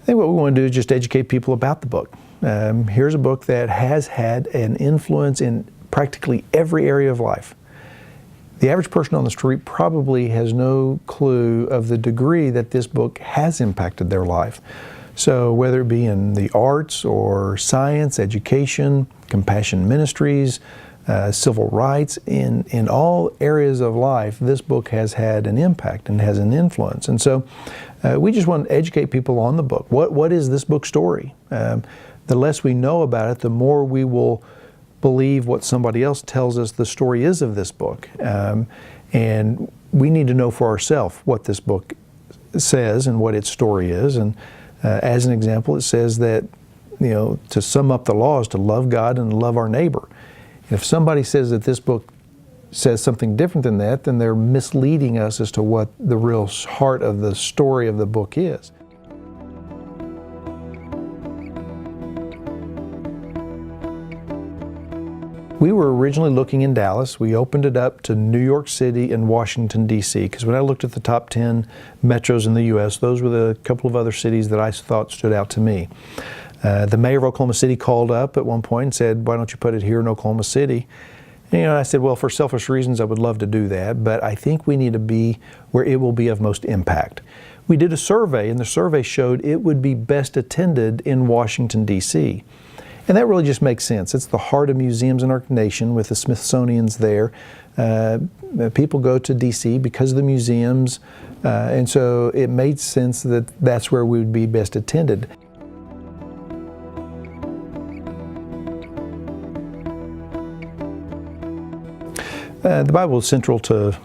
think what we want to do is just educate people about the book. Here's a book that has had an influence in practically every area of life. The average person on the street probably has no clue of the degree that this book has impacted their life. So whether it be in the arts or science, education, compassion ministries, civil rights, in all areas of life, this book has had an impact and has an influence. And so we just want to educate people on the book. What is this book's story? The less we know about it, the more we will believe what somebody else tells us the story is of this book. And we need to know for ourselves what this book says and what its story is. And as an example, it says that, to sum up the law is to love God and love our neighbor. If somebody says that this book says something different than that, then they're misleading us as to what the real heart of the story of the book is. We were originally looking in Dallas. We opened it up to New York City and Washington, D.C., because when I looked at the top 10 metros in the U.S., those were the couple of other cities that I thought stood out to me. The mayor of Oklahoma City called up at one point and said, "Why don't you put it here in Oklahoma City?" And, I said, well, for selfish reasons, I would love to do that, but I think we need to be where it will be of most impact. We did a survey, and the survey showed it would be best attended in Washington, D.C., and that really just makes sense. It's the heart of museums in our nation with the Smithsonian's there. People go to D.C. because of the museums, and so it made sense that that's where we would be best attended. The Bible is central to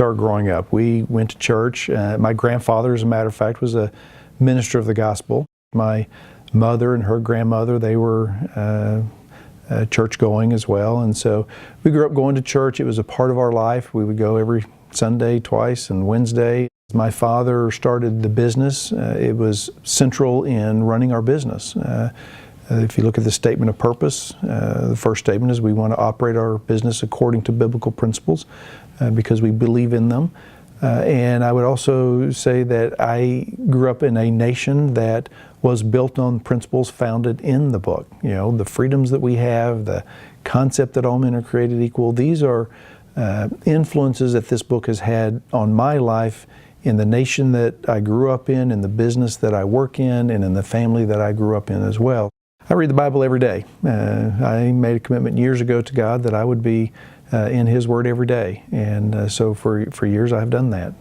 our growing up. We went to church. My grandfather, as a matter of fact, was a minister of the gospel. My mother and her grandmother, they were church-going as well. And so we grew up going to church. It was a part of our life. We would go every Sunday, twice, and Wednesday. My father started the business. It was central in running our business. If you look at the statement of purpose, the first statement is we want to operate our business according to biblical principles because we believe in them. And I would also say that I grew up in a nation that was built on principles founded in the book. The freedoms that we have, the concept that all men are created equal, these are influences that this book has had on my life in the nation that I grew up in the business that I work in, and in the family that I grew up in as well. I read the Bible every day. I made a commitment years ago to God that I would be in His Word every day, and so for years I've done that.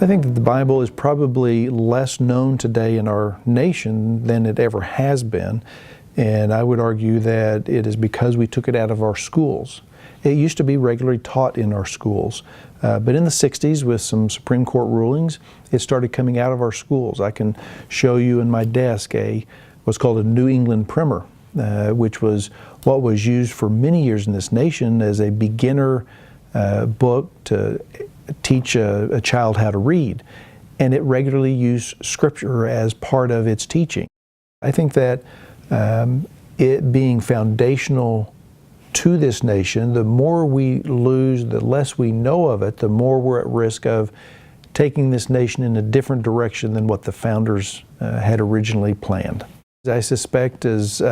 I think that the Bible is probably less known today in our nation than it ever has been, and I would argue that it is because we took it out of our schools. It used to be regularly taught in our schools, but in the 60s with some Supreme Court rulings, it started coming out of our schools. I can show you in my desk what's called a New England Primer, which was what was used for many years in this nation as a beginner book to teach a child how to read, and it regularly used Scripture as part of its teaching. I think that it being foundational to this nation, the more we lose, the less we know of it, the more we're at risk of taking this nation in a different direction than what the founders had originally planned. I suspect as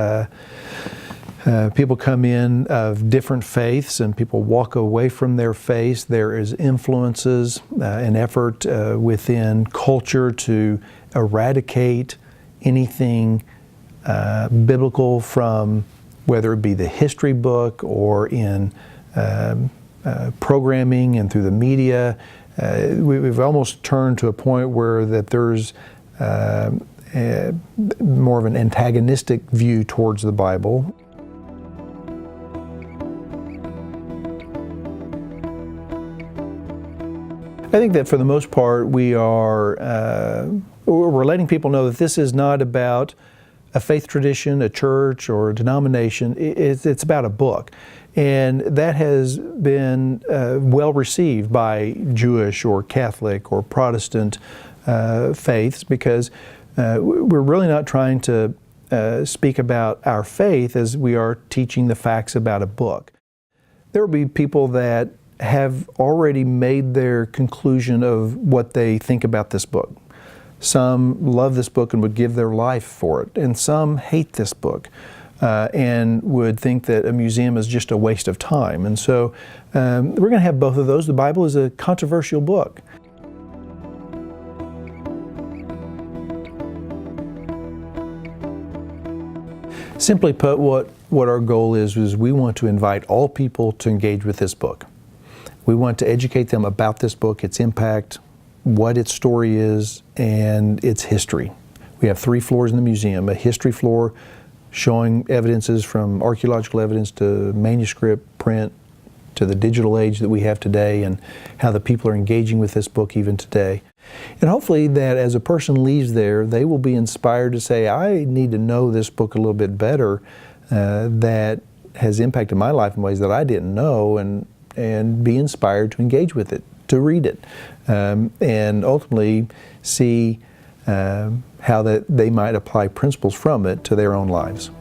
people come in of different faiths and people walk away from their faith, there is influences, an effort within culture to eradicate anything biblical from whether it be the history book or in programming and through the media. We've almost turned to a point where that there's more of an antagonistic view towards the Bible. I think that for the most part we're letting people know that this is not about a faith tradition, a church, or a denomination. It's about a book. And that has been well received by Jewish or Catholic or Protestant faiths, because we're really not trying to speak about our faith as we are teaching the facts about a book. There will be people that have already made their conclusion of what they think about this book. Some love this book and would give their life for it, and some hate this book and would think that a museum is just a waste of time. And so we're going to have both of those. The Bible is a controversial book. Simply put, what our goal is we want to invite all people to engage with this book. We want to educate them about this book, its impact, what its story is, and its history. We have 3 floors in the museum: a history floor showing evidences from archaeological evidence to manuscript, print, to the digital age that we have today, and how the people are engaging with this book even today. And hopefully that as a person leaves there, they will be inspired to say, I need to know this book a little bit better, that has impacted my life in ways that I didn't know, and be inspired to engage with it, to read it, and ultimately see how that they might apply principles from it to their own lives.